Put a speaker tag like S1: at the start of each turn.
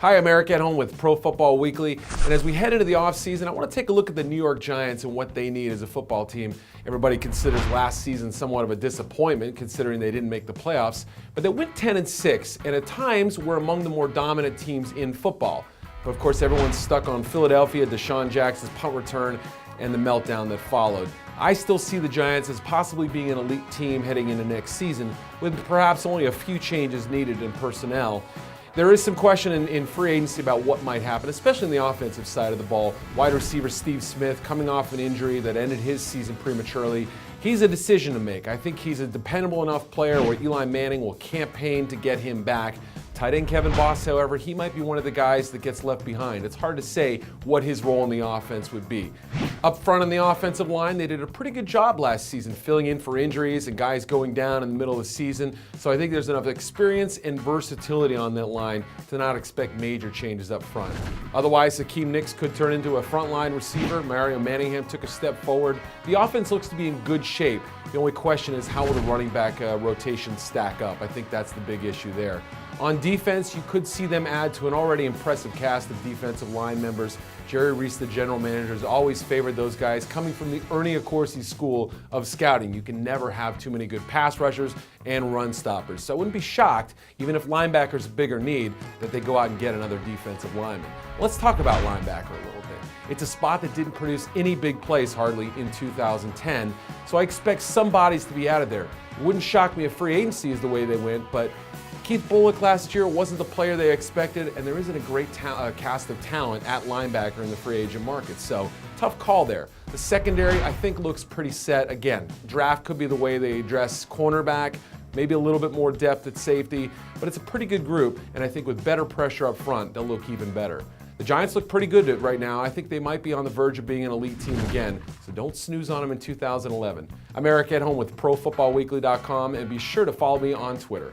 S1: Hi, America at Home with Pro Football Weekly. And as we head into the offseason, I want to take a look at the New York Giants and what they need as a football team. Everybody considers last season somewhat of a disappointment, considering they didn't make the playoffs. But they went 10-6, and at times were among the more dominant teams in football. But of course, everyone's stuck on Philadelphia, Deshaun Jackson's punt return, and the meltdown that followed. I still see the Giants as possibly being an elite team heading into next season, with perhaps only a few changes needed in personnel. There is some question in free agency about what might happen, especially in the offensive side of the ball. Wide receiver Steve Smith, coming off an injury that ended his season prematurely. He's a decision to make. I think he's a dependable enough player where Eli Manning will campaign to get him back. Tight end Kevin Boss, however, he might be one of the guys that gets left behind. It's hard to say what his role in the offense would be. Up front on the offensive line, they did a pretty good job last season, filling in for injuries and guys going down in the middle of the season. So I think there's enough experience and versatility on that line to not expect major changes up front. Otherwise, Hakeem Nicks could turn into a frontline receiver. Mario Manningham took a step forward. The offense looks to be in good shape. The only question is, how will the running back rotation stack up? I think that's the big issue there. On defense, you could see them add to an already impressive cast of defensive line members. Jerry Reese, the general manager, has always favored those guys coming from the Ernie Accorsi school of scouting. You can never have too many good pass rushers and run stoppers. So I wouldn't be shocked, even if linebacker's a bigger need, that they go out and get another defensive lineman. Let's talk about linebacker a little bit. It's a spot that didn't produce any big plays hardly in 2010, so I expect some bodies to be out of there. It wouldn't shock me if free agency is the way they went, but Keith Bullock last year wasn't the player they expected, and there isn't a great cast of talent at linebacker in the free agent market. So, tough call there. The secondary, I think, looks pretty set. Again, draft could be the way they address cornerback, maybe a little bit more depth at safety, but it's a pretty good group, and I think with better pressure up front, they'll look even better. The Giants look pretty good right now. I think they might be on the verge of being an elite team again, so don't snooze on them in 2011. I'm Eric at Home with ProFootballWeekly.com, and be sure to follow me on Twitter.